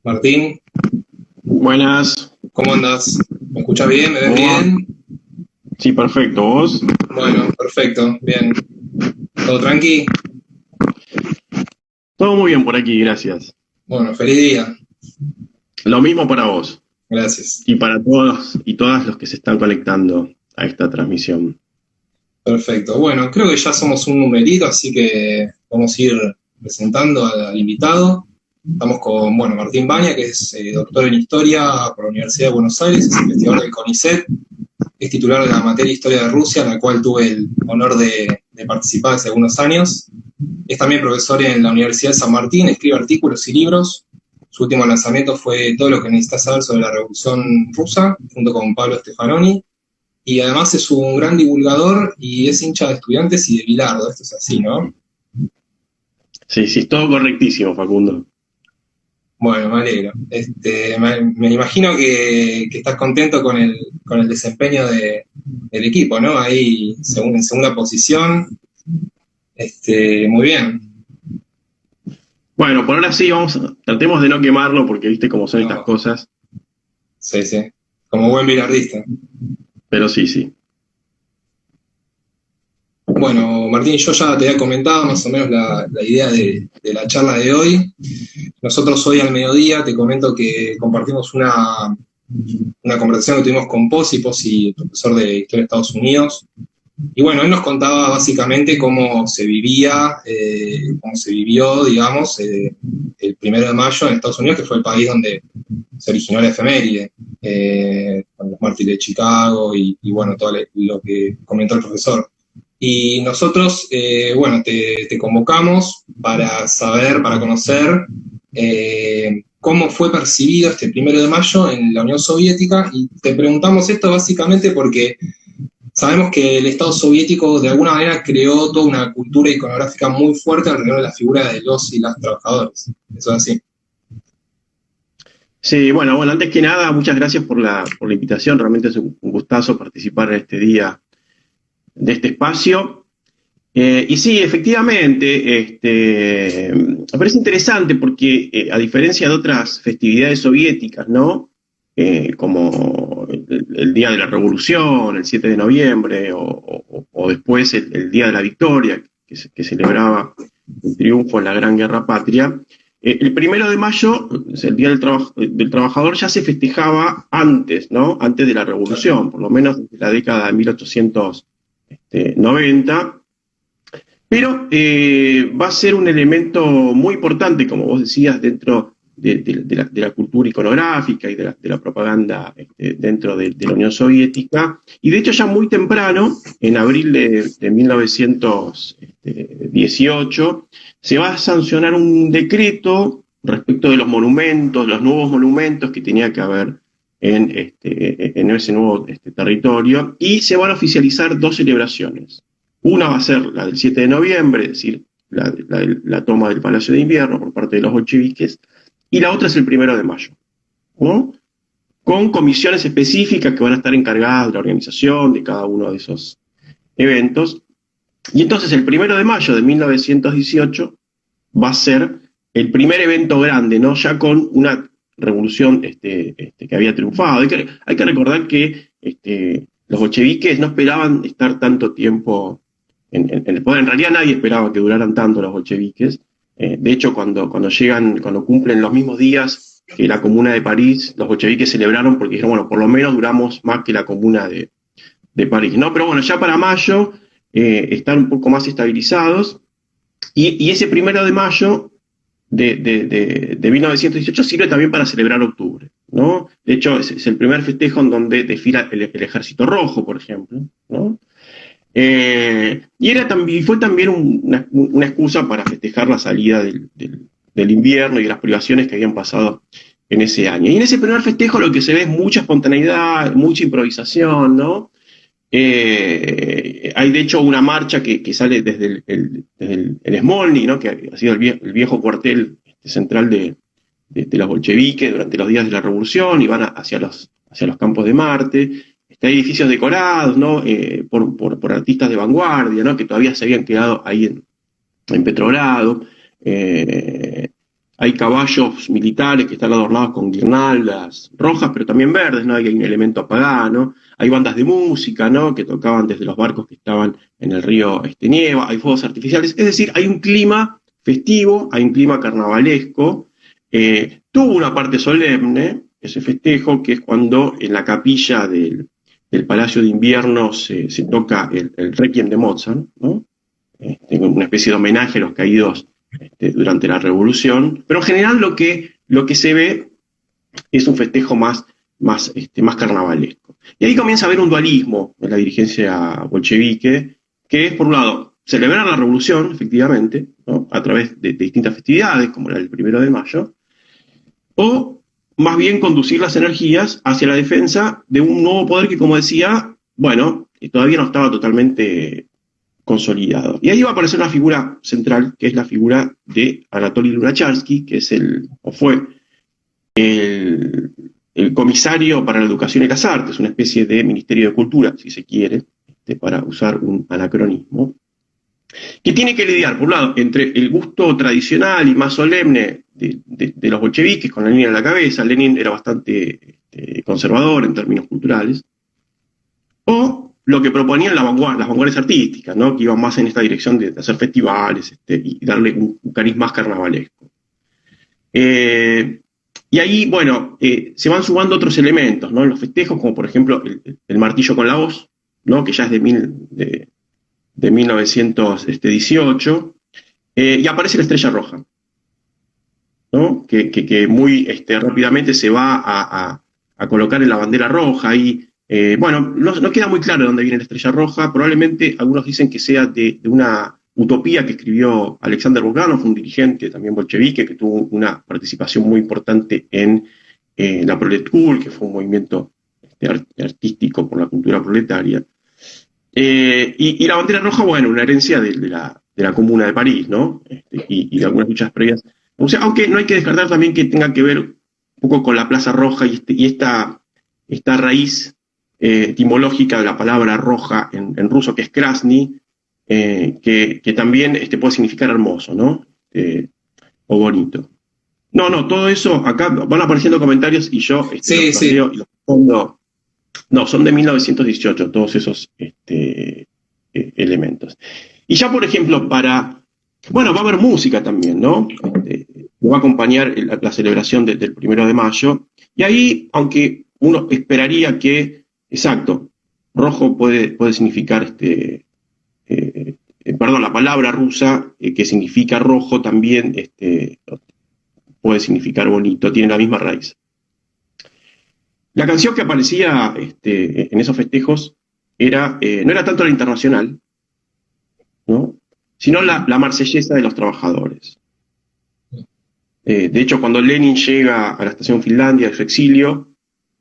Martín, Buenas, ¿cómo andas? ¿Me escuchas bien? ¿Me ves ¿cómo va? bien? Sí, perfecto, ¿vos? Bueno, perfecto, bien. ¿Todo tranqui? Todo muy bien por aquí, gracias. Bueno, feliz día. Lo mismo para vos Gracias. y para todos y todas los que se están conectando a esta transmisión. Perfecto. Bueno, creo que ya somos un numerito, así que vamos a ir presentando al invitado. Estamos con, bueno, Martín Baña, que es doctor en Historia por la Universidad de Buenos Aires, es investigador del CONICET, es titular de la materia Historia de Rusia, en la cual tuve el honor de participar hace algunos años. Es también profesor en la Universidad de San Martín, escribe artículos y libros. Su último lanzamiento fue Todo lo que necesitas saber sobre la Revolución Rusa, junto con Pablo Stefanoni. Y además es un gran divulgador y es hincha de Estudiantes y de Bilardo. Esto es así, ¿no? Sí, sí, es todo correctísimo, Facundo. Bueno, me alegro. Me imagino que estás contento con el desempeño del equipo, ¿no? Ahí en segunda posición. Muy bien. Bueno, por ahora sí, tratemos de no quemarlo porque viste cómo son estas No, cosas, sí, sí. Como buen bilardista. pero sí, sí. Bueno, Martín, yo ya te había comentado más o menos la idea de la charla de hoy. Nosotros hoy al mediodía te comento que compartimos una conversación que tuvimos con Posi, profesor de Historia de Estados Unidos. Y bueno, él nos contaba básicamente cómo se vivió, digamos, el 1 de mayo en Estados Unidos, que fue el país donde se originó la efeméride, con los mártires de Chicago y bueno, todo lo que comentó el profesor. Y nosotros, bueno, te convocamos para saber, para conocer cómo fue percibido este 1 de mayo en la Unión Soviética. Y te preguntamos esto básicamente porque sabemos que el Estado soviético de alguna manera creó toda una cultura iconográfica muy fuerte alrededor de la figura de los y las trabajadores. Eso es así. Sí, bueno, antes que nada, muchas gracias por la invitación. Realmente es un gustazo participar en este día de este espacio. Y sí, efectivamente, me parece interesante porque a diferencia de otras festividades soviéticas, ¿no? Como el Día de la Revolución, el 7 de noviembre, o después el Día de la Victoria, que celebraba el triunfo en la Gran Guerra Patria, el 1 de mayo, el Día del Trabajador, ya se festejaba antes, ¿no? Antes de la Revolución, por lo menos desde la década de 1890. Pero va a ser un elemento muy importante, como vos decías, dentro de la cultura iconográfica y de la propaganda dentro de la Unión Soviética. Y de hecho ya muy temprano, en abril de 1918, se va a sancionar un decreto respecto de los monumentos, los nuevos monumentos que tenía que haber en ese nuevo territorio, y se van a oficializar dos celebraciones. Una va a ser la del 7 de noviembre, es decir, la toma del Palacio de Invierno por parte de los bolcheviques, y la otra es el 1 de mayo, ¿no? Con comisiones específicas que van a estar encargadas de la organización de cada uno de esos eventos. Y entonces el 1 de mayo de 1918 va a ser el primer evento grande, ¿no? Ya con una revolución que había triunfado. Hay que recordar que los bolcheviques no esperaban estar tanto tiempo en el poder. En realidad nadie esperaba que duraran tanto los bolcheviques. De hecho, cuando cumplen los mismos días que la Comuna de París, los bolcheviques celebraron porque dijeron, bueno, por lo menos duramos más que la Comuna de París, ¿no? Pero bueno, ya para mayo están un poco más estabilizados, y ese 1 de mayo de 1918 sirve también para celebrar octubre, ¿no? De hecho, es el primer festejo en donde desfila el Ejército Rojo, por ejemplo, ¿no? Fue también una excusa para festejar la salida del invierno y de las privaciones que habían pasado en ese año. Y en ese primer festejo lo que se ve es mucha espontaneidad, mucha improvisación, ¿no? Hay de hecho una marcha que sale desde el Smolny, ¿no? Que ha sido el viejo cuartel central de los bolcheviques durante los días de la Revolución, y van hacia los campos de Marte. Hay edificios decorados, ¿no? Por artistas de vanguardia, ¿no? Que todavía se habían quedado ahí en Petrogrado. hay caballos militares que están adornados con guirnaldas rojas, pero también verdes, ¿no? Hay un elemento pagano, hay bandas de música, ¿no? Que tocaban desde los barcos que estaban en el río Nieva, hay fuegos artificiales, es decir, hay un clima festivo, hay un clima carnavalesco. Tuvo una parte solemne, ese festejo, que es cuando en la capilla del Palacio de Invierno se toca el Requiem de Mozart, ¿no? Una especie de homenaje a los caídos durante la Revolución, pero en general lo que se ve es un festejo más carnavalesco. Y ahí comienza a haber un dualismo en la dirigencia bolchevique, que es, por un lado, celebrar la Revolución, efectivamente, ¿no? A través de distintas festividades, como la del 1 de mayo, o más bien conducir las energías hacia la defensa de un nuevo poder que, como decía, bueno, todavía no estaba totalmente consolidado. Y ahí va a aparecer una figura central, que es la figura de Anatoly Lunacharsky, que es fue el comisario para la educación y las artes, una especie de Ministerio de Cultura, si se quiere, para usar un anacronismo, que tiene que lidiar, por un lado, entre el gusto tradicional y más solemne de los bolcheviques, con Lenin a la cabeza. Lenin era bastante conservador en términos culturales, o lo que proponían las vanguardias artísticas, ¿no? Que iban más en esta dirección de hacer festivales y darle un cariz más carnavalesco. Y ahí, bueno, se van sumando otros elementos, ¿no? En los festejos, como por ejemplo el martillo con la hoz, ¿no? Que ya es de 1918, y aparece la estrella roja, ¿no? Que muy rápidamente se va a colocar en la bandera roja. Y bueno, no queda muy claro de dónde viene la estrella roja. Probablemente algunos dicen que sea de una utopía que escribió Alexander Bogdanov, un dirigente también bolchevique que tuvo una participación muy importante en la Proletkult, que fue un movimiento artístico por la cultura proletaria. Y la bandera roja, bueno, una herencia de la Comuna de París, ¿no? Y de algunas luchas previas. O sea, aunque no hay que descartar también que tenga que ver un poco con la Plaza Roja y esta raíz etimológica de la palabra roja en ruso, que es krasny, que también puede significar hermoso, ¿no? O bonito. No, todo eso, acá van apareciendo comentarios y yo los leo y los pongo. No, son de 1918 todos esos elementos. Y ya, por ejemplo, bueno, va a haber música también, ¿no? Va a acompañar la celebración del 1 de mayo. Y ahí, aunque uno esperaría que, exacto, rojo puede significar, perdón, la palabra rusa, que significa rojo, también puede significar bonito, tiene la misma raíz. La canción que aparecía en esos festejos no era tanto la internacional, ¿no? Sino la marsellesa de los trabajadores. De hecho, cuando Lenin llega a la estación Finlandia de su exilio,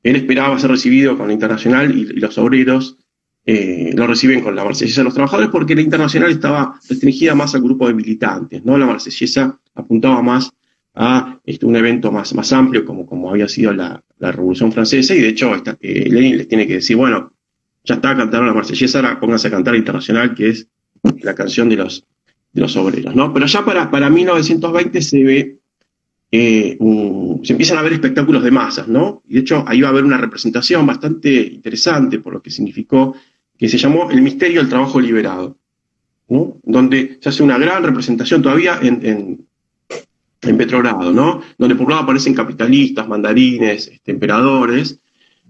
él esperaba ser recibido con la internacional y los obreros lo reciben con la marsellesa de los trabajadores, porque la internacional estaba restringida más al grupo de militantes, ¿no? La marsellesa apuntaba más a un evento más amplio, como había sido la Revolución Francesa, y de hecho Lenin les tiene que decir, bueno, ya está, cantaron la marsellesa, ahora pónganse a cantar la internacional, que es la canción de los obreros, ¿no? Pero ya para 1920 se ve, se empiezan a ver espectáculos de masas, ¿no? Y de hecho ahí va a haber una representación bastante interesante por lo que significó, que se llamó El misterio del trabajo liberado, ¿no? Donde se hace una gran representación todavía en Petrogrado, ¿no? Donde por un lado aparecen capitalistas, mandarines, emperadores,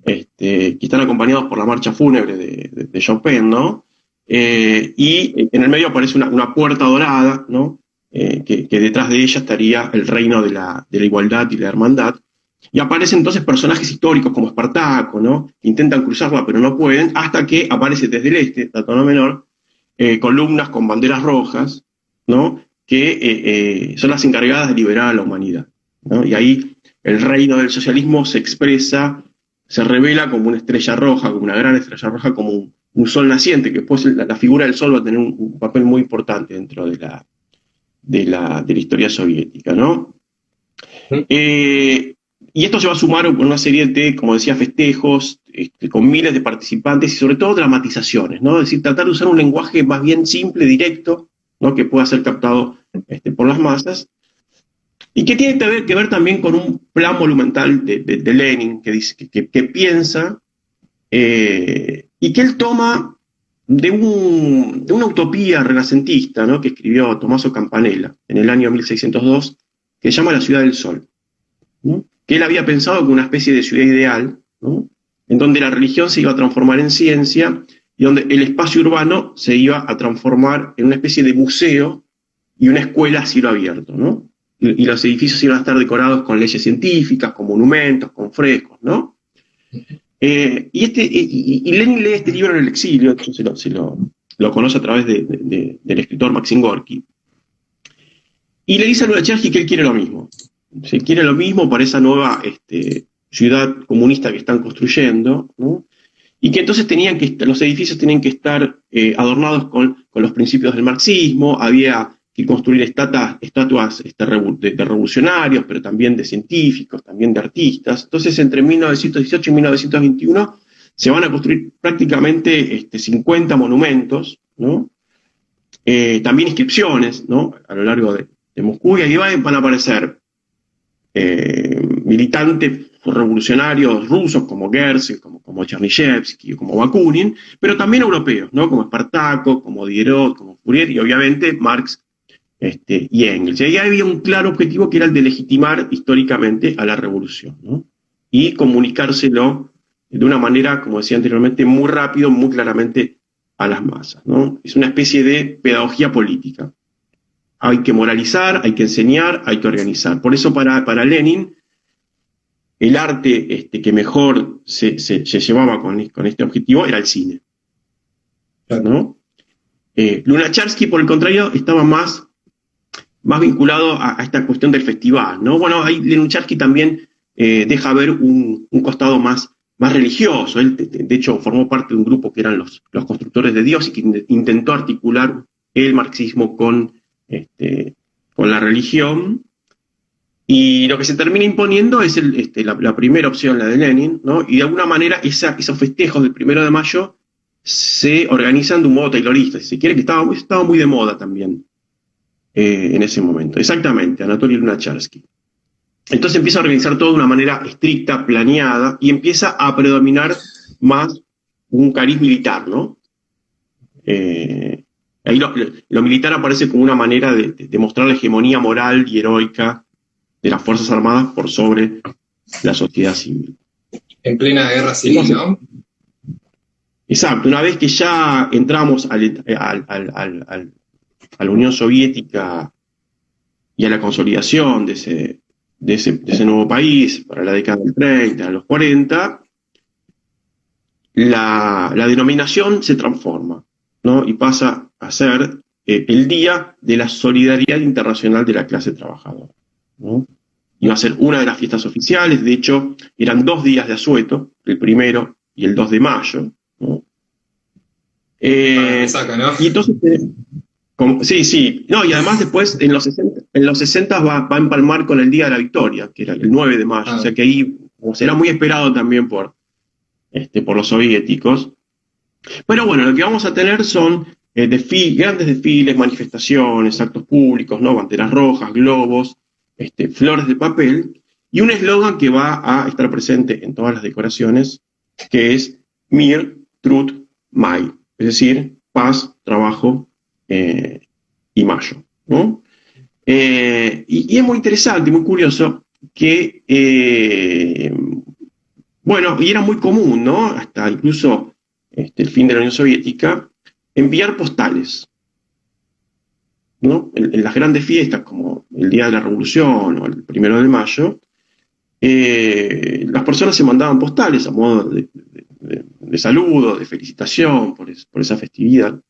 que están acompañados por la marcha fúnebre de Chopin, ¿no? Y en el medio aparece una puerta dorada, ¿no? Que detrás de ella estaría el reino de la igualdad y la hermandad. Y aparecen entonces personajes históricos como Espartaco, ¿no? Que intentan cruzarla pero no pueden, hasta que aparece desde el este, dato no menor, columnas con banderas rojas, ¿no? Que son las encargadas de liberar a la humanidad, ¿no? Y ahí el reino del socialismo se expresa, se revela como una estrella roja, como una gran estrella roja, como un sol naciente, que después la figura del sol va a tener un papel muy importante dentro de la historia soviética, ¿no? Y esto se va a sumar con una serie de, como decía, festejos, con miles de participantes y sobre todo dramatizaciones, ¿no? Es decir, tratar de usar un lenguaje más bien simple, directo, ¿no? Que pueda ser captado por las masas. y que tiene que ver también con un plan monumental de Lenin, que dice que piensa, y que él toma de una utopía renacentista, ¿no?, que escribió Tommaso Campanella en el año 1602, que se llama La Ciudad del Sol, ¿no?, que él había pensado como una especie de ciudad ideal, ¿no?, en donde la religión se iba a transformar en ciencia y donde el espacio urbano se iba a transformar en una especie de museo y una escuela a cielo abierto, ¿no? Y los edificios iban a estar decorados con leyes científicas, con monumentos, con frescos, ¿no? Y Lenin lee este libro en el exilio, que lo conoce a través del escritor Maxim Gorky, y le dice a Lunacharsky que él quiere lo mismo. Se quiere lo mismo para esa nueva ciudad comunista que están construyendo, ¿no? Y que entonces los edificios tenían que estar adornados con los principios del marxismo, había que construir estatuas de revolucionarios, pero también de científicos, también de artistas. Entonces, entre 1918 y 1921 se van a construir prácticamente 50 monumentos, ¿no? También inscripciones, ¿no?, a lo largo de Moscú, y ahí van a aparecer militantes revolucionarios rusos como Goebbels, como Chernyshevsky, como Bakunin, pero también europeos, ¿no?, como Espartaco, como Diderot, como Fourier, y obviamente Marx y Engels. Y ahí había un claro objetivo, que era el de legitimar históricamente a la revolución, ¿no?, y comunicárselo de una manera, como decía anteriormente, muy rápido, muy claramente a las masas, ¿no? Es una especie de pedagogía política. Hay que moralizar, hay que enseñar, hay que organizar. Por eso para Lenin, el arte que mejor se llevaba con este objetivo era el cine, ¿no? Lunacharsky, por el contrario, estaba más vinculado a esta cuestión del festival, ¿no? Bueno, ahí Lunacharsky también deja ver un costado más religioso. Él, de hecho, formó parte de un grupo que eran los constructores de Dios, y que intentó articular el marxismo con la religión, y lo que se termina imponiendo es la primera opción, la de Lenin, ¿no? Y de alguna manera esos festejos del 1 de mayo se organizan de un modo taylorista, si se quiere, que estaba muy de moda también en ese momento. Exactamente, Anatoly Lunacharsky. Entonces empieza a organizar todo de una manera estricta, planeada, y empieza a predominar más un cariz militar, ¿no? Ahí lo militar aparece como una manera de mostrar la hegemonía moral y heroica de las Fuerzas Armadas por sobre la sociedad civil. En plena guerra civil, ¿no? Exacto. Una vez que ya entramos a la Unión Soviética y a la consolidación de ese nuevo país para la década del 30, a los 40, la denominación se transforma, ¿no? Y pasa a ser el Día de la Solidaridad Internacional de la Clase Trabajadora, ¿no? Iba a ser una de las fiestas oficiales. De hecho, eran 2 días de asueto, el 1 y el 2 de mayo, ¿no? Saca, ¿no? Y entonces, sí, no, y además después en los 60 va a empalmar con el Día de la Victoria, que era el 9 de mayo, o sea que ahí será muy esperado también por los soviéticos. Pero bueno, lo que vamos a tener son grandes desfiles, manifestaciones, actos públicos, ¿no? Banderas rojas, globos, flores de papel, y un eslogan que va a estar presente en todas las decoraciones, que es Mir, Trud, Mai, es decir, paz, trabajo y mayo, ¿no? Y es muy interesante, muy curioso, que, bueno, y era muy común, ¿no?, hasta incluso el fin de la Unión Soviética, enviar postales, ¿no? En las grandes fiestas, como el Día de la Revolución o el 1 de mayo, las personas se mandaban postales a modo de saludo, de felicitación por esa festividad.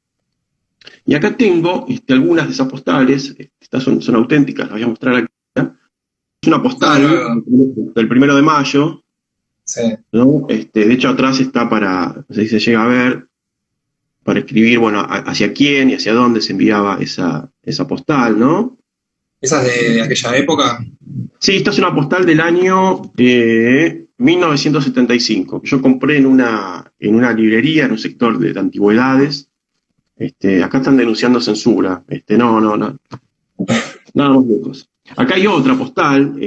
Y acá tengo algunas de esas postales. Estas son auténticas, las voy a mostrar aquí. Es una postal del 1 de mayo, sí, ¿no? De hecho, atrás está no sé si se llega a ver, para escribir, bueno, hacia quién y hacia dónde se enviaba esa postal, ¿no? ¿Esa es de aquella época? Sí, esta es una postal del año 1975, que yo compré en una librería, en un sector de antigüedades. Acá están denunciando censura. No. Nada más lejos. Acá hay otra postal,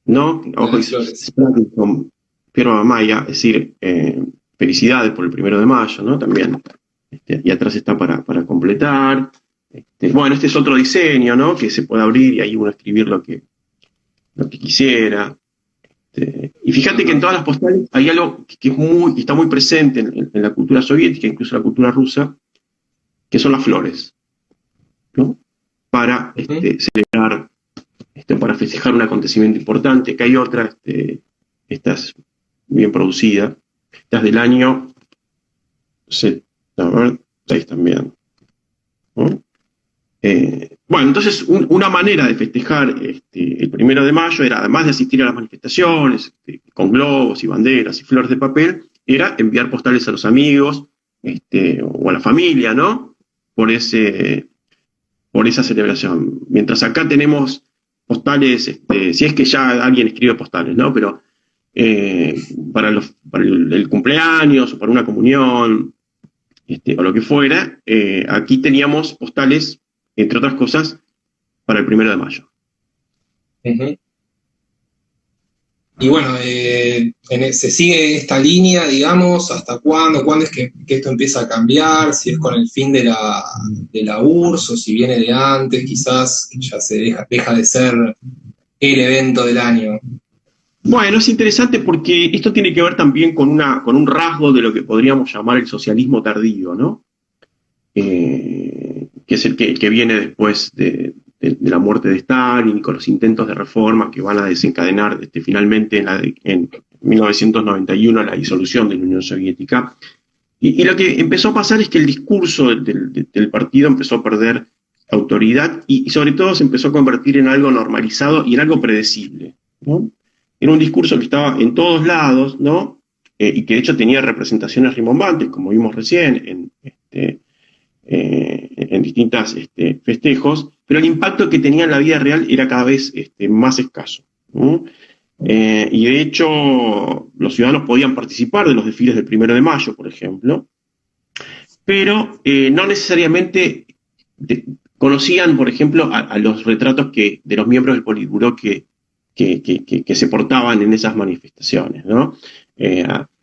¿no? Abajo dice con firma Maya, es decir, felicidades por el 1 de mayo, ¿no? También. Y atrás está para completar. Bueno, este es otro diseño, ¿no? Que se puede abrir y ahí uno escribir lo que quisiera. Y fíjate que en todas las postales hay algo que está muy presente en la cultura soviética, incluso la cultura rusa, que son las flores, ¿no? Para celebrar, para festejar un acontecimiento importante. Acá hay otra, esta es bien producida, esta es del año 6 también, ¿no? Bueno, entonces una manera de festejar el 1 de mayo era, además de asistir a las manifestaciones, con globos y banderas y flores de papel, era enviar postales a los amigos o a la familia, ¿no? Por esa celebración. Mientras acá tenemos postales, si es que ya alguien escribe postales, ¿no? Pero para el cumpleaños o para una comunión, o lo que fuera, aquí teníamos postales, entre otras cosas, para el 1 de mayo. Uh-huh. Y bueno, se sigue esta línea, digamos, ¿hasta cuándo? ¿Cuándo es que esto empieza a cambiar? Si es con el fin de la URSS o si viene de antes, quizás ya se deja de ser el evento del año. Bueno, es interesante porque esto tiene que ver también con un rasgo de lo que podríamos llamar el socialismo tardío, ¿no? Que es el que viene después de la muerte de Stalin, con los intentos de reforma que van a desencadenar finalmente en 1991 la disolución de la Unión Soviética. Y lo que empezó a pasar es que el discurso del partido empezó a perder autoridad y sobre todo se empezó a convertir en algo normalizado y en algo predecible, ¿no? Era un discurso que estaba en todos lados, ¿no? Y que de hecho tenía representaciones rimbombantes, como vimos recién, en distintos festejos, pero el impacto que tenía en la vida real era cada vez más escaso, ¿no? Y de hecho los ciudadanos podían participar de los desfiles del 1 de mayo, por ejemplo, pero no necesariamente conocían, por ejemplo, a los retratos de los miembros del Politburó que se portaban en esas manifestaciones, ¿no?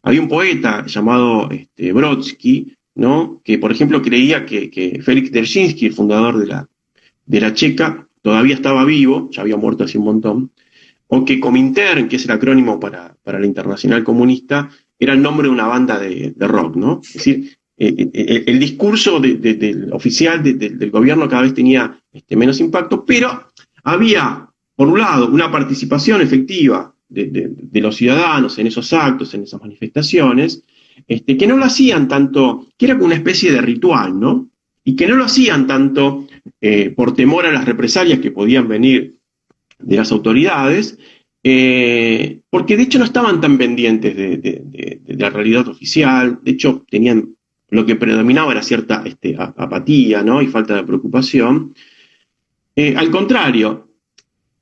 Había un poeta llamado Brodsky, ¿no? Que, por ejemplo, creía que Félix Dzerzhinsky, el fundador de la Checa, todavía estaba vivo, ya había muerto hace un montón, o que Comintern, que es el acrónimo para la Internacional Comunista, era el nombre de una banda de rock, ¿no? Es decir, el discurso oficial del gobierno cada vez tenía menos impacto, pero había, por un lado, una participación efectiva de los ciudadanos en esos actos, en esas manifestaciones, que no lo hacían tanto, que era como una especie de ritual, ¿no? Y que no lo hacían tanto por temor a las represalias que podían venir de las autoridades, porque de hecho no estaban tan pendientes de la realidad oficial, de hecho lo que predominaba era cierta apatía, ¿no? Y falta de preocupación. Al contrario,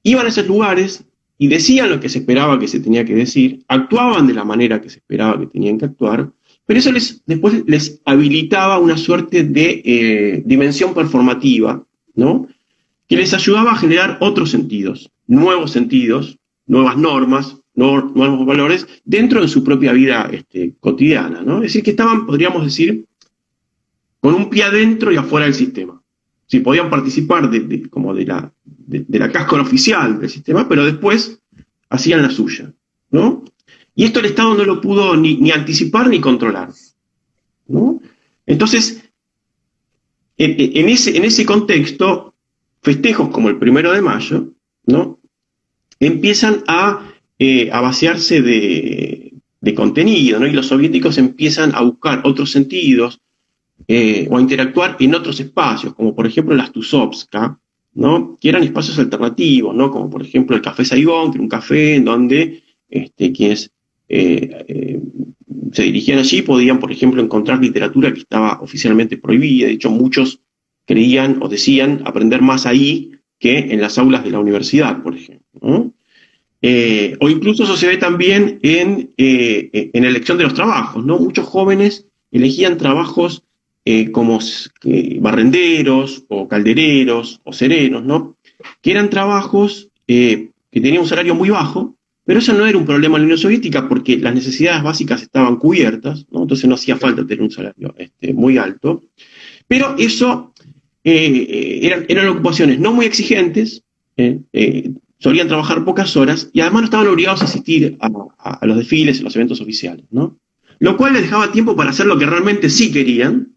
iban a esos lugares y decían lo que se esperaba que se tenía que decir, actuaban de la manera que se esperaba que tenían que actuar, pero eso después les habilitaba una suerte de dimensión performativa, ¿no? Que les ayudaba a generar otros sentidos, nuevas normas, nuevos valores, dentro de su propia vida cotidiana, ¿no? Es decir, que estaban, podríamos decir, con un pie adentro y afuera del sistema. Sí, podían participar como de la cáscara oficial del sistema, pero después hacían la suya, ¿no? Y esto el Estado no lo pudo ni anticipar ni controlar, ¿no? Entonces, en ese contexto, festejos como el 1 de mayo, ¿no? Empiezan a vaciarse de contenido, ¿no? Y los soviéticos empiezan a buscar otros sentidos, o a interactuar en otros espacios, como por ejemplo las Tuzovska, ¿no? Que eran espacios alternativos, ¿no? Como por ejemplo el Café Saigón, que era un café en donde quienes se dirigían allí podían, por ejemplo, encontrar literatura que estaba oficialmente prohibida. De hecho, muchos creían o decían aprender más ahí que en las aulas de la universidad, por ejemplo, ¿no? O incluso eso se ve también en elección de los trabajos, ¿no? Muchos jóvenes elegían trabajos como barrenderos o caldereros o serenos, ¿no? que eran trabajos que tenían un salario muy bajo, pero eso no era un problema en la Unión Soviética porque las necesidades básicas estaban cubiertas, ¿no? Entonces no hacía falta tener un salario muy alto. Pero eso eran ocupaciones no muy exigentes, solían trabajar pocas horas y además no estaban obligados a asistir a los desfiles y los eventos oficiales, ¿no? Lo cual les dejaba tiempo para hacer lo que realmente sí querían,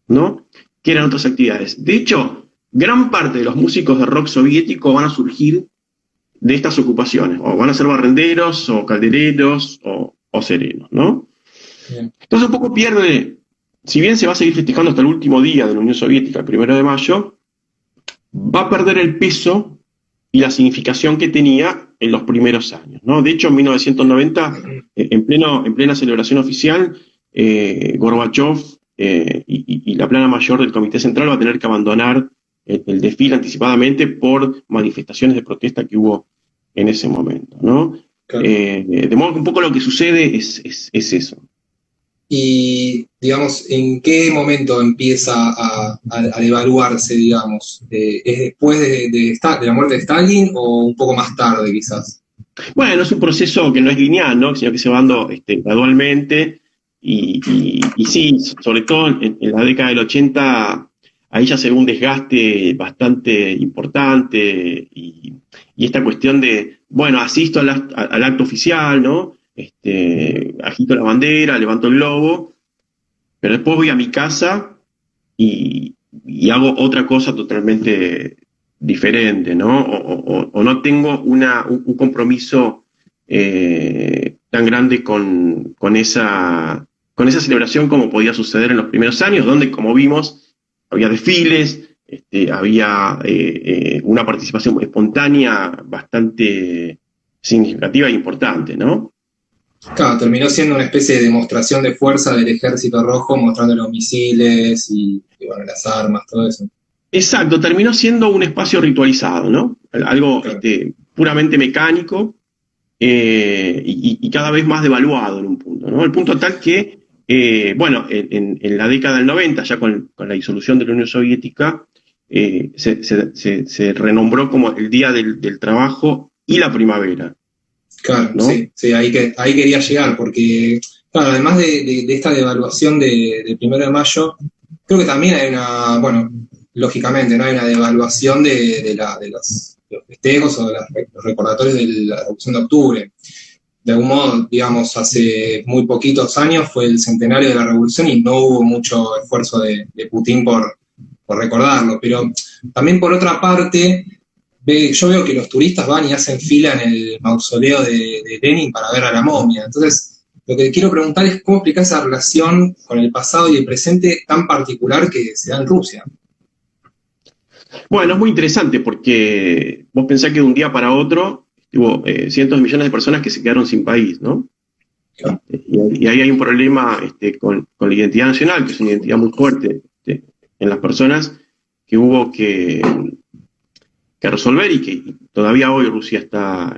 ¿no? Que eran otras actividades. De hecho, gran parte de los músicos de rock soviético van a surgir de estas ocupaciones, o van a ser barrenderos, o caldereros, o serenos, ¿no? Bien. Entonces un poco pierde, si bien se va a seguir festejando hasta el último día de la Unión Soviética, el 1 de mayo, va a perder el peso y la significación que tenía en los primeros años, ¿no? De hecho, en 1990, en plena celebración oficial, Gorbachev y la plana mayor del Comité Central va a tener que abandonar el desfile anticipadamente por manifestaciones de protesta que hubo en ese momento, ¿no? Claro. De modo que un poco lo que sucede es eso. Y, digamos, ¿en qué momento empieza a devaluarse, digamos? ¿Es después de la muerte de Stalin o un poco más tarde, quizás? Bueno, es un proceso que no es lineal, ¿no? Sino que se va dando gradualmente y sí, sobre todo en la década del 80, ahí ya se ve un desgaste bastante importante y esta cuestión de, bueno, asisto al acto oficial, ¿no? Agito la bandera, levanto el globo, pero después voy a mi casa y hago otra cosa totalmente diferente, ¿no? O no tengo un compromiso tan grande con esa celebración como podía suceder en los primeros años, donde, como vimos, había desfiles, había una participación espontánea bastante significativa e importante, ¿no? Claro, terminó siendo una especie de demostración de fuerza del Ejército Rojo, mostrando los misiles y bueno, las armas, todo eso. Exacto, terminó siendo un espacio ritualizado, ¿no? Algo Claro. puramente mecánico y cada vez más devaluado en un punto, ¿no? El punto tal que, bueno, en la década del 90, ya con la disolución de la Unión Soviética, se renombró como el Día del Trabajo y la Primavera. Claro, ¿No? sí, ahí quería llegar, porque, claro, además de esta devaluación del 1 de mayo, creo que también hay bueno, lógicamente, ¿no? Hay una devaluación de los festejos o de los recordatorios de la Revolución de Octubre. De algún modo, digamos, hace muy poquitos años fue el centenario de la Revolución y no hubo mucho esfuerzo de Putin por recordarlo, pero también por otra parte, yo veo que los turistas van y hacen fila en el mausoleo de Lenin para ver a la momia. Entonces, lo que quiero preguntar es cómo explicar esa relación con el pasado y el presente tan particular que se da en Rusia. Bueno, es muy interesante porque vos pensás que de un día para otro hubo cientos de millones de personas que se quedaron sin país, ¿no? Claro. Y ahí hay un problema con la identidad nacional, que es una identidad muy fuerte en las personas, que hubo que resolver y que todavía hoy Rusia está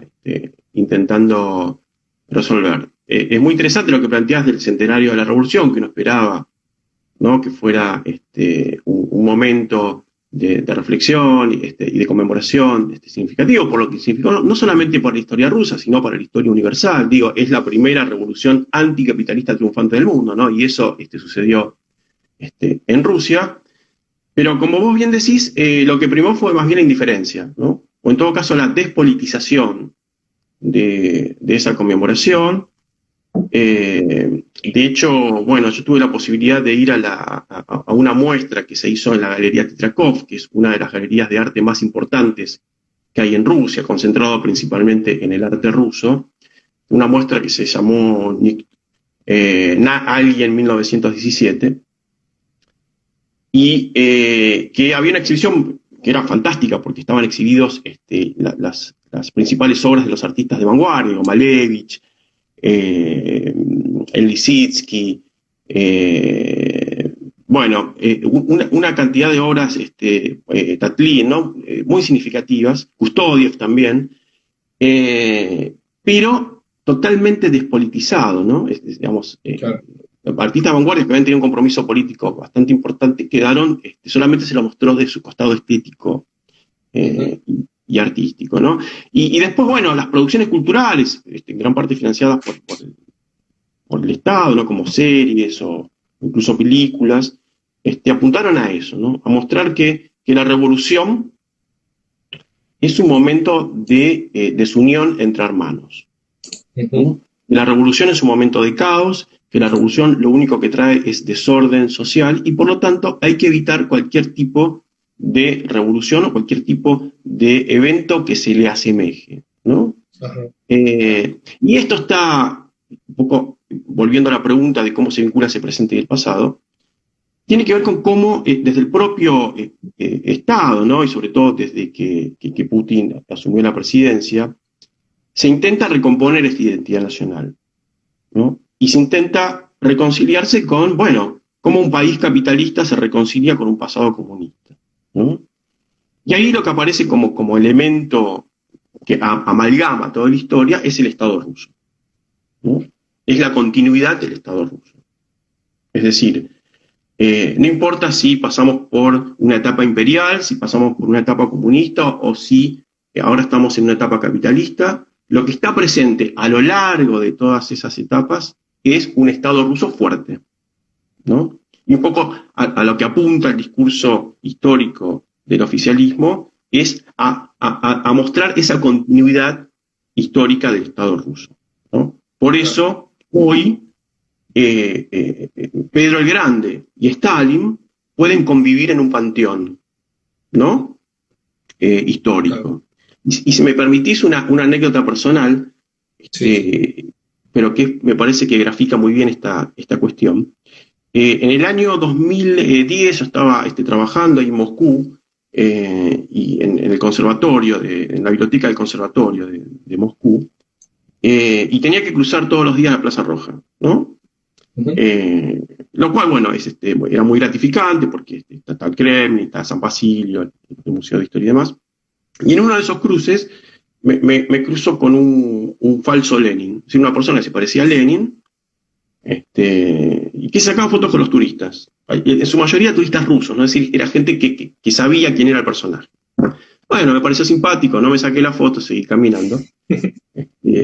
intentando resolver. Es muy interesante lo que planteás del centenario de la Revolución, que no esperaba, ¿no? Que fuera un momento de reflexión y de conmemoración significativo, por lo que significó no solamente para la historia rusa, sino para la historia universal. Digo, es la primera revolución anticapitalista triunfante del mundo, ¿no? Y eso sucedió en Rusia. Pero como vos bien decís, lo que primó fue más bien la indiferencia, ¿no? O en todo caso la despolitización de esa conmemoración. De hecho, bueno, yo tuve la posibilidad de ir a una muestra que se hizo en la Galería Tretjakov, que es una de las galerías de arte más importantes que hay en Rusia, concentrado principalmente en el arte ruso. Una muestra que se llamó Alguien 1917. Y que había una exhibición que era fantástica porque estaban exhibidos las principales obras de los artistas de vanguardia, como Malevich, el Lissitzky, bueno, una cantidad de obras, Tatlin, ¿no? Muy significativas, Kustodiev también, pero totalmente despolitizado, ¿no? Digamos, Claro. artistas de vanguardia que habían tenido un compromiso político bastante importante, quedaron, solamente se lo mostró de su costado estético y artístico, ¿no? Y después, bueno, las producciones culturales, en gran parte financiadas por el Estado, ¿no? Como series o incluso películas, apuntaron a eso, ¿no? A mostrar que la revolución es un momento de desunión entre hermanos, ¿no? La revolución es un momento de caos, que la revolución lo único que trae es desorden social y por lo tanto hay que evitar cualquier tipo de revolución o cualquier tipo de evento que se le asemeje, ¿no? Y esto está, un poco volviendo a la pregunta de cómo se vincula ese presente y el pasado, tiene que ver con cómo desde el propio Estado, ¿no? Y sobre todo desde que Putin asumió la presidencia, se intenta recomponer esta identidad nacional, ¿no? Y se intenta reconciliarse con, bueno, cómo un país capitalista se reconcilia con un pasado comunista, ¿no? Y ahí lo que aparece como elemento que amalgama toda la historia es el Estado ruso, ¿no? Es la continuidad del Estado ruso. Es decir, no importa si pasamos por una etapa imperial, si pasamos por una etapa comunista o si ahora estamos en una etapa capitalista, lo que está presente a lo largo de todas esas etapas es un Estado ruso fuerte, ¿no? Y un poco a lo que apunta el discurso histórico del oficialismo es a mostrar esa continuidad histórica del Estado ruso, ¿no? Por eso, hoy, Pedro el Grande y Stalin pueden convivir en un panteón, ¿no? Histórico. Y si me permitís una anécdota personal, pero que me parece que grafica muy bien esta cuestión. En el año 2010 yo estaba trabajando ahí en Moscú, y en el conservatorio, en la biblioteca del conservatorio de Moscú, y tenía que cruzar todos los días la Plaza Roja, ¿no? Lo cual, bueno, era muy gratificante porque está el Kremlin, está San Basilio, el Museo de Historia y demás. Y en uno de esos cruces me cruzo con un falso Lenin, es decir, una persona que se parecía a Lenin, y que sacaba fotos con los turistas, en su mayoría turistas rusos, ¿no? Es decir, era gente que sabía quién era el personaje. Bueno, me pareció simpático, no me saqué la foto, seguí caminando.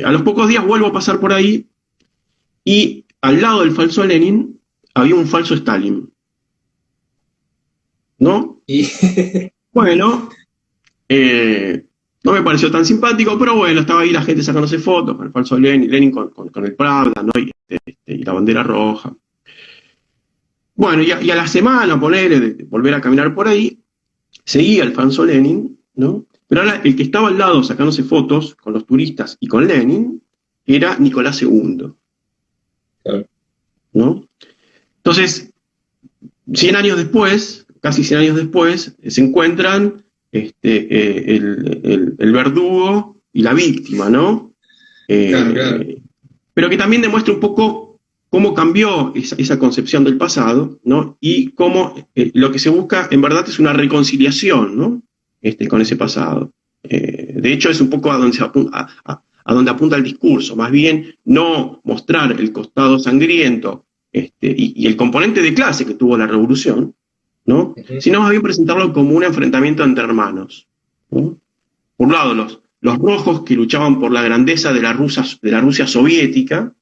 A los pocos días vuelvo a pasar por ahí y al lado del falso Lenin había un falso Stalin, ¿no? Bueno, no me pareció tan simpático, pero bueno, estaba ahí la gente sacándose fotos con el falso Lenin con el Pravda, ¿no? Y la bandera roja. Bueno, y a la semana, ponele, de volver a caminar por ahí, seguía el falso Lenin, ¿no? Pero ahora el que estaba al lado sacándose fotos con los turistas y con Lenin era Nicolás II, ¿no? Entonces, 100 años después, casi 100 años después, se encuentran el verdugo y la víctima, ¿no? Claro. Pero que también demuestra un poco cómo cambió esa concepción del pasado, ¿no? Y cómo lo que se busca en verdad es una reconciliación, ¿no? Con ese pasado. De hecho, es un poco a donde apunta el discurso, más bien no mostrar el costado sangriento y el componente de clase que tuvo la revolución, ¿no? Sino más bien presentarlo como un enfrentamiento entre hermanos, ¿no? Por un lado, los rojos que luchaban por la grandeza de la Rusia soviética,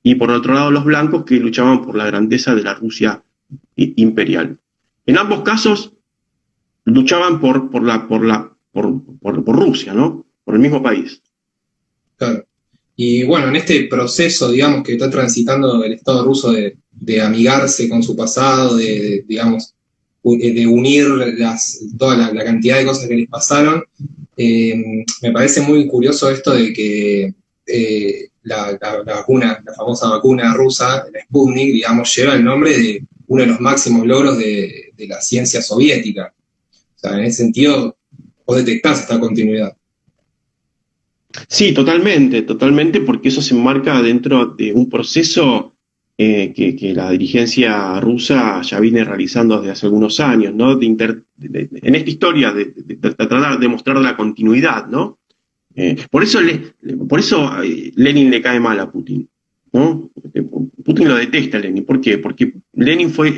y por otro lado los blancos que luchaban por la grandeza de la Rusia imperial. En ambos casos luchaban por Rusia, ¿no? Por el mismo país. Claro. Y bueno, en este proceso, digamos, que está transitando el Estado ruso de amigarse con su pasado, digamos, de unir toda la cantidad de cosas que les pasaron, me parece muy curioso esto de que la vacuna, la famosa vacuna rusa, la Sputnik, digamos, lleva el nombre de uno de los máximos logros de la ciencia soviética. O sea, en ese sentido, vos detectás esta continuidad. Sí, totalmente, porque eso se enmarca dentro de un proceso que la dirigencia rusa ya viene realizando desde hace algunos años, ¿no? En esta historia de tratar de mostrar la continuidad, ¿no? Por eso Lenin le cae mal a Putin, ¿no? Putin lo detesta a Lenin. ¿Por qué? Porque Lenin fue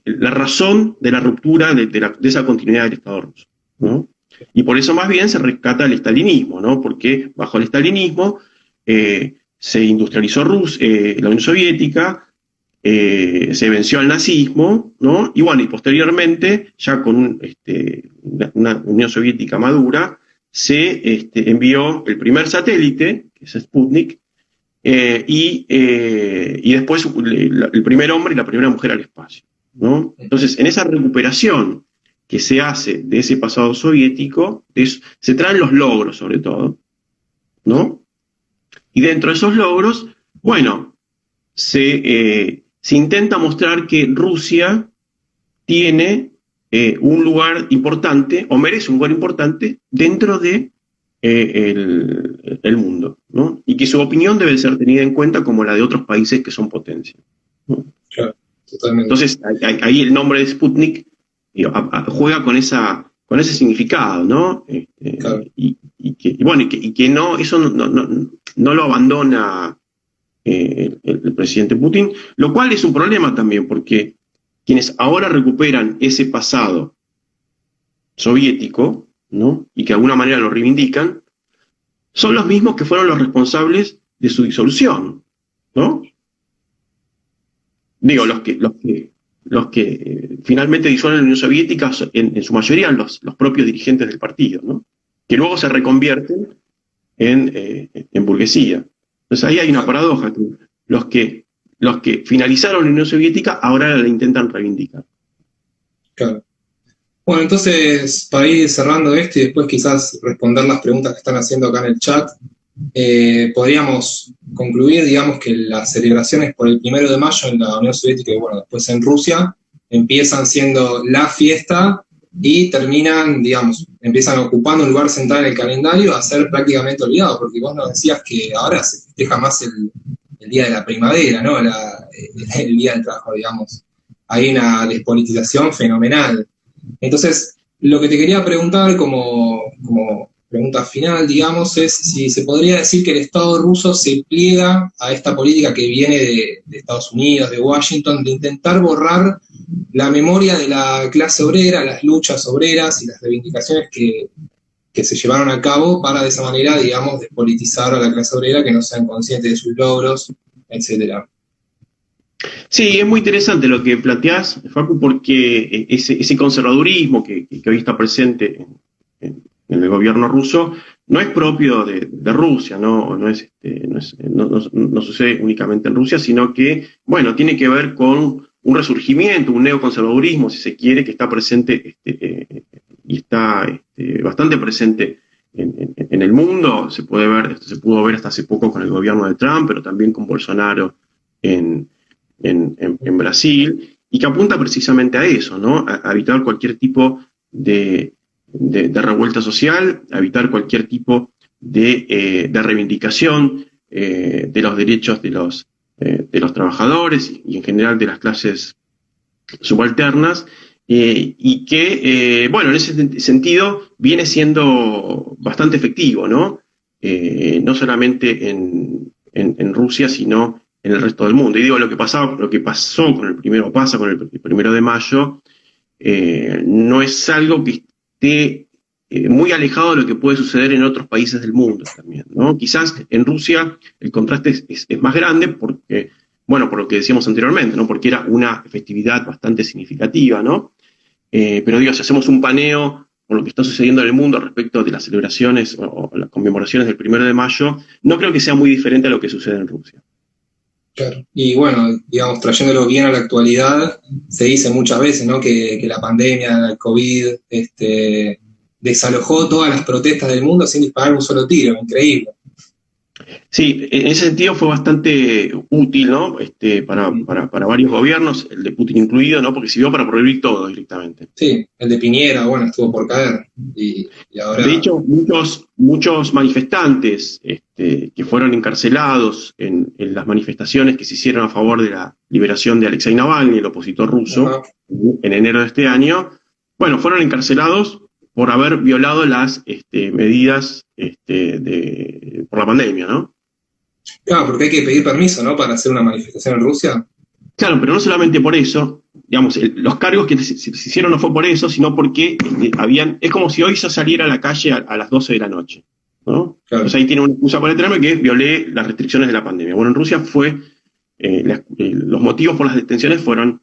la razón de la ruptura de esa continuidad del Estado ruso, ¿no? Y por eso más bien se rescata el estalinismo, ¿no? Porque bajo el estalinismo se industrializó la Unión Soviética, se venció al nazismo, ¿no? Y bueno, y posteriormente, ya con una Unión Soviética madura, se envió el primer satélite, que es Sputnik, y después el primer hombre y la primera mujer al espacio, ¿no? Entonces, en esa recuperación que se hace de ese pasado soviético, se traen los logros sobre todo, ¿no? Y dentro de esos logros, bueno, se intenta mostrar que Rusia tiene un lugar importante, o merece un lugar importante, dentro de el mundo, ¿no? Y que su opinión debe ser tenida en cuenta como la de otros países que son potencias, ¿no? Claro, totalmente. Entonces, ahí el nombre de Sputnik juega con ese significado, ¿no? Claro. Y que no, eso no lo abandona el presidente Putin, lo cual es un problema también, porque quienes ahora recuperan ese pasado soviético, ¿no? Y que de alguna manera lo reivindican, son los mismos que fueron los responsables de su disolución, ¿no? Digo, los que finalmente disuelven la Unión Soviética, en su mayoría los propios dirigentes del partido, ¿no? Que luego se reconvierten en burguesía. Entonces ahí hay una paradoja, que los que finalizaron la Unión Soviética ahora la intentan reivindicar. Claro. Bueno, entonces, para ir cerrando esto y después quizás responder las preguntas que están haciendo acá en el chat, podríamos concluir, digamos, que las celebraciones por el 1 de mayo en la Unión Soviética y, bueno, después en Rusia, empiezan siendo la fiesta y terminan, digamos, empiezan ocupando un lugar central en el calendario a ser prácticamente olvidado, porque vos nos decías que ahora se festeja más el día de la primavera, ¿no? El día del trabajo, digamos. Hay una despolitización fenomenal. Entonces, lo que te quería preguntar como pregunta final, digamos, es si se podría decir que el Estado ruso se pliega a esta política que viene de Estados Unidos, de Washington, de intentar borrar la memoria de la clase obrera, las luchas obreras y las reivindicaciones que se llevaron a cabo para de esa manera, digamos, despolitizar a la clase obrera, que no sean conscientes de sus logros, etcétera. Sí, es muy interesante lo que planteás, Facu, porque ese conservadurismo que hoy está presente en el gobierno ruso no es propio de Rusia, no sucede únicamente en Rusia, sino que, bueno, tiene que ver con un resurgimiento, un neoconservadurismo, si se quiere, que está presente y está bastante presente en el mundo. Se pudo ver hasta hace poco con el gobierno de Trump, pero también con Bolsonaro en Brasil, y que apunta precisamente a eso, ¿no? A evitar cualquier tipo de revuelta social, a evitar cualquier tipo de reivindicación de los derechos de los trabajadores y en general de las clases subalternas, y que, bueno, en ese sentido viene siendo bastante efectivo, ¿no? No solamente en Rusia, sino en el resto del mundo. Y digo, lo que pasó con el 1 de mayo, no es algo que esté muy alejado de lo que puede suceder en otros países del mundo también, ¿no? Quizás en Rusia el contraste es más grande porque, bueno, por lo que decíamos anteriormente, ¿no? Porque era una festividad bastante significativa, ¿no? Pero digo, si hacemos un paneo por lo que está sucediendo en el mundo respecto de las celebraciones o las conmemoraciones del 1 de mayo, no creo que sea muy diferente a lo que sucede en Rusia. Claro. Y bueno, digamos, trayéndolo bien a la actualidad, se dice muchas veces, ¿no? que la pandemia, el COVID, desalojó todas las protestas del mundo sin disparar un solo tiro, increíble. Sí, en ese sentido fue bastante útil, ¿no? Para varios gobiernos, el de Putin incluido, ¿no? Porque sirvió para prohibir todo directamente. Sí, el de Piñera, bueno, estuvo por caer. Y ahora... De hecho, muchos manifestantes que fueron encarcelados en las manifestaciones que se hicieron a favor de la liberación de Alexei Navalny, el opositor ruso, en enero de este año, bueno, fueron encarcelados por haber violado las medidas por la pandemia, ¿no? Claro, porque hay que pedir permiso, ¿no? Para hacer una manifestación en Rusia. Claro, pero no solamente por eso, digamos, los cargos que se hicieron no fue por eso, sino porque es como si hoy yo saliera a la calle a las 12 de la noche, ¿no? Claro. Entonces ahí tiene una excusa para detenerme, que es violé las restricciones de la pandemia. Bueno, en Rusia los motivos por las detenciones fueron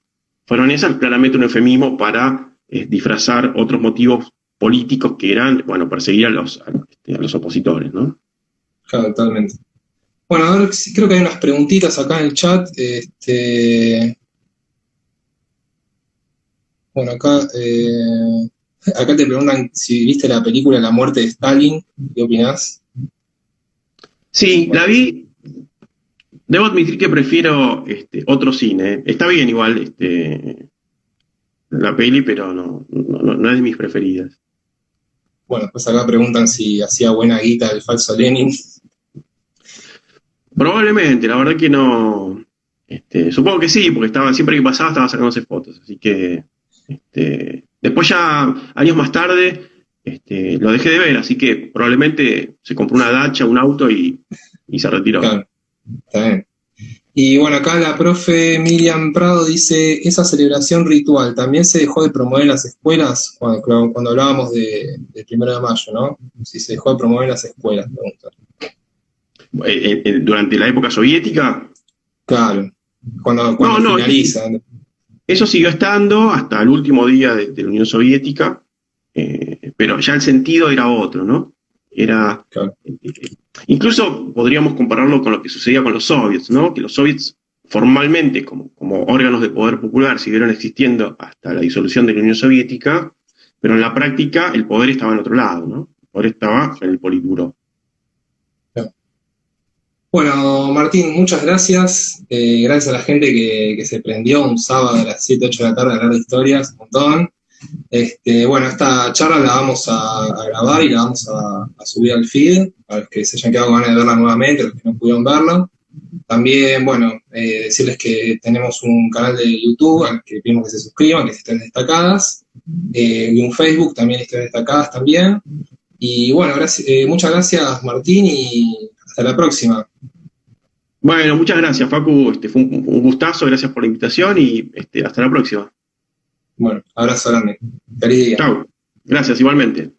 esas, claramente un eufemismo para disfrazar otros motivos políticos que eran, bueno, perseguir a los opositores, ¿no? Claro, totalmente. Bueno, a ver, creo que hay unas preguntitas acá en el chat. Bueno, acá te preguntan si viste la película La muerte de Stalin. ¿Qué opinás? Sí, la vi. Debo admitir que prefiero otro cine. Está bien igual la peli, pero no es de mis preferidas. Bueno, pues acá preguntan si hacía buena guita el falso Lenin. Probablemente, la verdad que no. Supongo que sí, porque siempre que pasaba estaba sacándose fotos. Así que después ya, años más tarde, lo dejé de ver, así que probablemente se compró una dacha, un auto y se retiró. Claro, está bien. Y bueno, acá la profe Miriam Prado dice, esa celebración ritual también se dejó de promover en las escuelas cuando hablábamos del 1 de mayo, ¿no? Si se dejó de promover en las escuelas, pregunta. ¿Durante la época soviética? Claro, cuando finaliza. Eso siguió estando hasta el último día de la Unión Soviética, pero ya el sentido era otro, ¿no? Era... Claro. Incluso podríamos compararlo con lo que sucedía con los soviets, ¿no? Que los soviets formalmente, como órganos de poder popular, siguieron existiendo hasta la disolución de la Unión Soviética, pero en la práctica el poder estaba en otro lado, ¿no? El poder estaba en el Politburó. Bueno, Martín, muchas gracias. Gracias a la gente que se prendió un sábado a las 7, 8 de la tarde a hablar de historias, un montón. Bueno, esta charla la vamos a grabar y la vamos a subir al feed, para los que se hayan quedado con ganas de verla nuevamente, los que no pudieron verla. También, bueno, decirles que tenemos un canal de YouTube al que pedimos que se suscriban, que es Historias Destacadas, y un Facebook también, Historias Destacadas también. Y bueno, muchas gracias, Martín, y hasta la próxima. Bueno, muchas gracias, Facu. Fue un gustazo, gracias por la invitación y hasta la próxima. Bueno, abrazo grande. Feliz día. Chau. Gracias, igualmente.